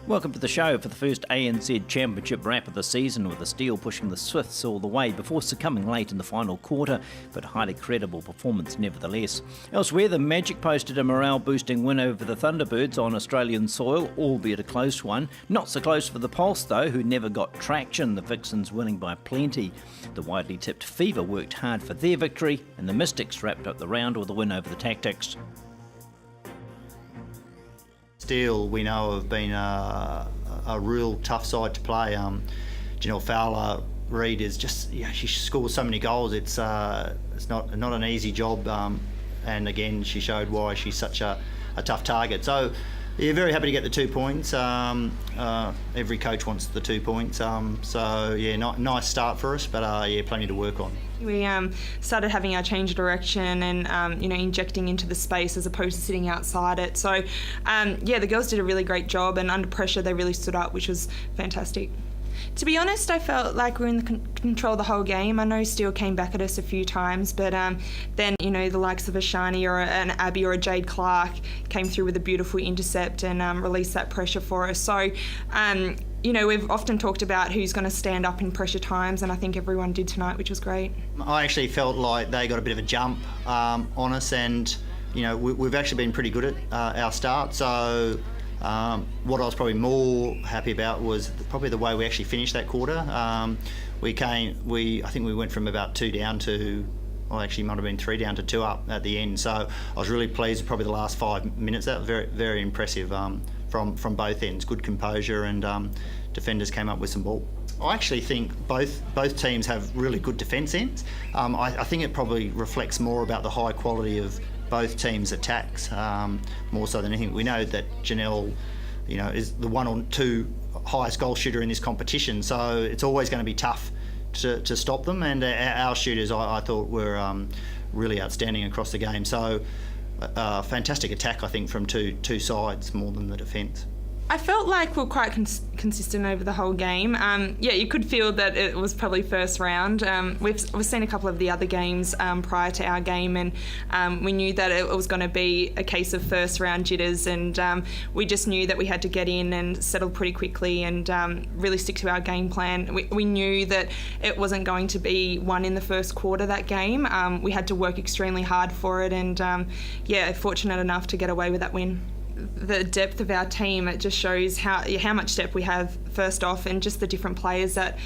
Welcome to the show for the first ANZ Championship wrap of the season, with the Steel pushing the Swifts all the way before succumbing late in the final quarter, but highly credible performance nevertheless. Elsewhere, the Magic posted a morale-boosting win over the Thunderbirds on Australian soil, albeit a close one. Not so close for the Pulse, though, who never got traction, the Vixens winning by plenty. The widely tipped Fever worked hard for their victory, and the Mystics wrapped up the round with a win over the Tactics. Steel, we know, have been a real tough side to play. Janelle Fowler Reid is just, she scores so many goals. It's not an easy job, and again, she showed why she's such a tough target. So, very happy to get the 2 points. Every coach wants the 2 points. Nice start for us, but plenty to work on. We started having our change of direction and, injecting into the space as opposed to sitting outside it. So, the girls did a really great job, and under pressure they really stood up, which was fantastic. To be honest, I felt like we were in the control the whole game. I know Steel came back at us a few times, but then, the likes of a Shani or an Abby or a Jade Clark came through with a beautiful intercept and released that pressure for us. So, we've often talked about who's going to stand up in pressure times, and I think everyone did tonight, which was great. I actually felt like they got a bit of a jump on us, and, we've actually been pretty good at our start. So what I was probably more happy about was probably the way we actually finished that quarter. I think we went from about 2 down to, actually might have been 3 down to 2 up at the end. So I was really pleased with probably the last 5 minutes. That was very, very impressive from both ends. Good composure, and defenders came up with some ball. I actually think both teams have really good defence ends. I think it probably reflects more about the high quality of both teams' attacks, more so than anything. We know that Janelle, is the 1 or 2 highest goal shooter in this competition, so it's always going to be tough to stop them. And our shooters, I thought, were really outstanding across the game. So fantastic attack, I think, from two sides more than the defence. I felt like we were quite consistent over the whole game. You could feel that it was probably first round. We've seen a couple of the other games prior to our game, and we knew that it was going to be a case of first round jitters, and we just knew that we had to get in and settle pretty quickly and really stick to our game plan. We knew that it wasn't going to be won in the first quarter, that game. We had to work extremely hard for it, and fortunate enough to get away with that win. The depth of our team, it just shows how much depth we have, first off, and just the different players that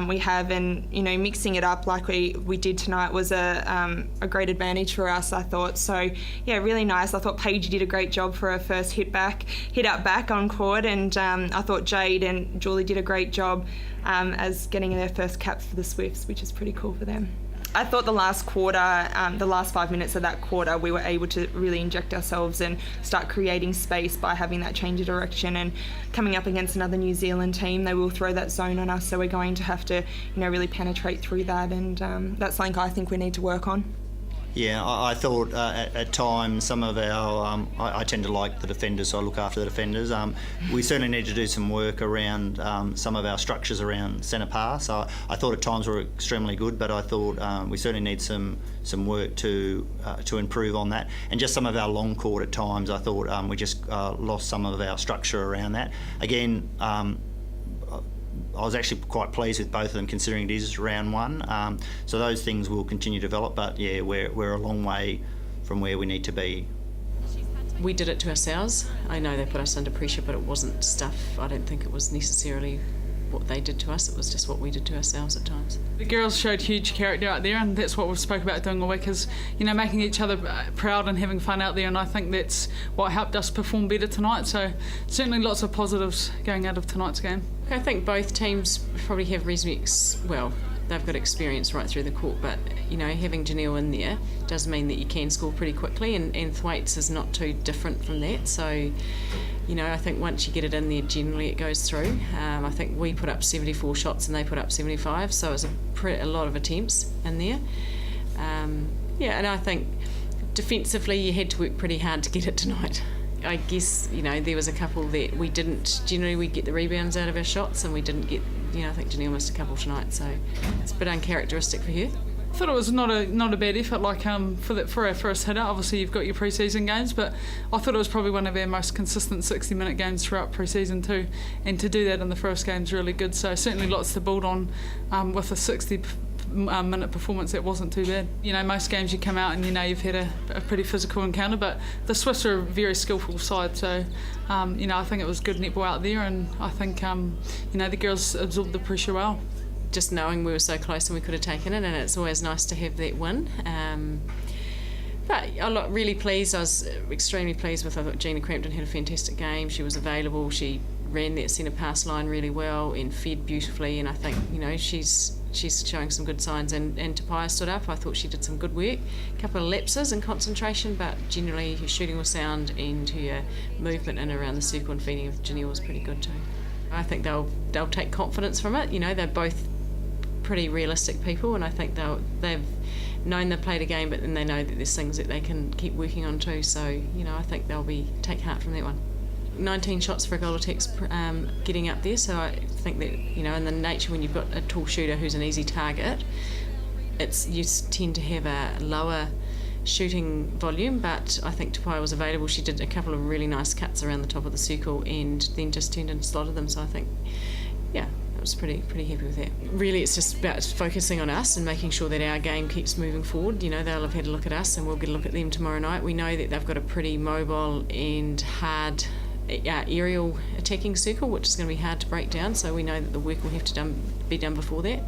we have, and mixing it up like we did tonight was a great advantage for us, I thought. So really nice. I thought Paige did a great job for her first hit up back on court, and I thought Jade and Julie did a great job as getting their first caps for the Swifts, which is pretty cool for them. I thought the last quarter, the last 5 minutes of that quarter, we were able to really inject ourselves and start creating space by having that change of direction, and coming up against another New Zealand team, they will throw that zone on us, so we're going to have to, really penetrate through that, and that's something I think we need to work on. Yeah, I thought at times some of our, I tend to like the defenders, so I look after the defenders. We certainly need to do some work around some of our structures around centre pass. I thought at times we were extremely good, but I thought we certainly need some work to improve on that. And just some of our long court at times, I thought we just lost some of our structure around that. Again, I was actually quite pleased with both of them, considering it is round 1. So those things will continue to develop, but we're a long way from where we need to be. We did it to ourselves. I know they put us under pressure, but it wasn't stuff. I don't think it was necessarily what they did to us, it was just what we did to ourselves at times. The girls showed huge character out there, and that's what we've spoke about doing all week, is making each other proud and having fun out there, and I think that's what helped us perform better tonight. So certainly lots of positives going out of tonight's game. I think both teams probably have reasonably they've got experience right through the court, but having Janelle in there does mean that you can score pretty quickly, and Thwaites is not too different from that. So I think once you get it in there, generally it goes through. I think we put up 74 shots and they put up 75, so it's a lot of attempts in there. And I think defensively you had to work pretty hard to get it tonight. I guess, there was a couple that we didn't, generally we get the rebounds out of our shots, and we didn't get, I think Janelle missed a couple tonight, so it's a bit uncharacteristic for her. I thought it was not a bad effort. Like for our first hitter, obviously you've got your pre-season games, but I thought it was probably one of our most consistent 60-minute games throughout pre-season too. And to do that in the first game is really good. So certainly lots to build on with a 60-minute performance. That wasn't too bad. You know, most games you come out and you know you've had a pretty physical encounter, but the Swifts are a very skillful side. So you know, I think it was good netball out there, and I think you know, the girls absorbed the pressure well. Just knowing we were so close and we could have taken it, and it's always nice to have that win. But I'm really pleased. I was extremely pleased with. I thought Gina Crampton had a fantastic game. She was available. She ran that centre pass line really well and fed beautifully. And I think, you know, she's showing some good signs. And Tapaya stood up. I thought she did some good work. A couple of lapses in concentration, but generally her shooting was sound and her movement in around the circle and feeding of Janelle was pretty good too. I think they'll take confidence from it. You know, they're both pretty realistic people, and I think they've known they've played a game, but then they know that there's things that they can keep working on too. So, you know, I think they'll take heart from that one. 19 shots for a goal attacks getting up there, so I think that, you know, in the nature when you've got a tall shooter who's an easy target, you tend to have a lower shooting volume, but I think Tapaya was available. She did a couple of really nice cuts around the top of the circle and then just turned and slotted them, so I think, yeah, I was pretty happy with that. Really, it's just about focusing on us and making sure that our game keeps moving forward. You know, they'll have had a look at us and we'll get a look at them tomorrow night. We know that they've got a pretty mobile and hard aerial attacking circle, which is going to be hard to break down, so we know that the work will have to be done before that.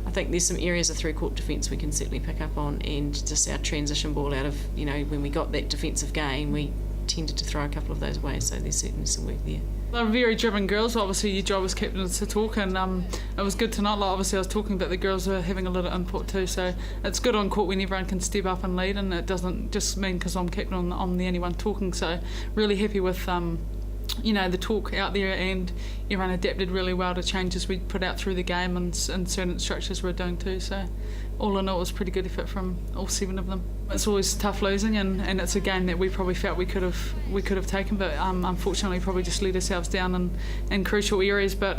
I think there's some areas of through-court defence we can certainly pick up on, and just our transition ball out of, you know, when we got that defensive gain, we tended to throw a couple of those away, so there's certainly some work there. They're very driven girls. Obviously your job as captain is to talk, and it was good tonight. Like, obviously I was talking about the girls are having a little input too, so it's good on court when everyone can step up and lead, and it doesn't just mean because I'm captain I'm the only one talking. So really happy with you know, the talk out there, and everyone adapted really well to changes we put out through the game and certain structures we're doing too. So all in all, it was a pretty good effort from all 7 of them. It's always tough losing, and it's a game that we probably felt we could have taken, but unfortunately probably just let ourselves down in crucial areas. But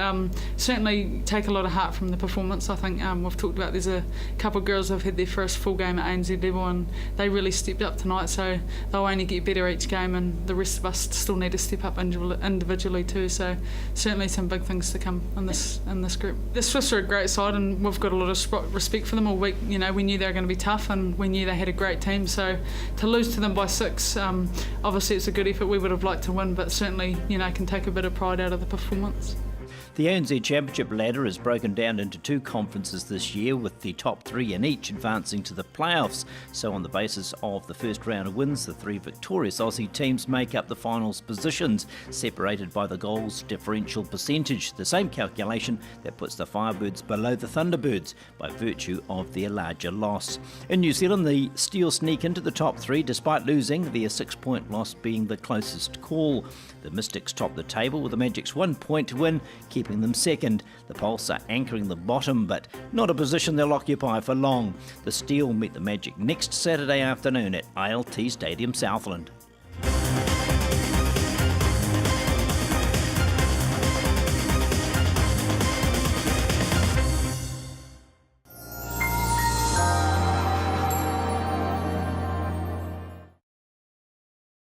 certainly take a lot of heart from the performance. I think we've talked about there's a couple of girls who've had their first full game at ANZ level, and they really stepped up tonight, so they'll only get better each game, and the rest of us still need to step up individually too. So certainly some big things to come in this group. The Swifts are a great side, and we've got a lot of respect for them all week. You know, we knew they were going to be tough, and we knew they had a great team, so to lose to them by 6, obviously it's a good effort. We would have liked to win, but certainly, you know, can take a bit of pride out of the performance. The ANZ Championship ladder is broken down into 2 conferences this year, with the top 3 in each advancing to the playoffs. So on the basis of the first round of wins, the 3 victorious Aussie teams make up the finals positions, separated by the goals differential percentage, the same calculation that puts the Firebirds below the Thunderbirds by virtue of their larger loss. In New Zealand, the Steel sneak into the top 3 despite losing, their 6-point loss being the closest call. The Mystics top the table with the Magic's 1-point win, keeping them second. The Pulse are anchoring the bottom, but not a position they'll occupy for long. The Steel meet the Magic next Saturday afternoon at ILT Stadium, Southland.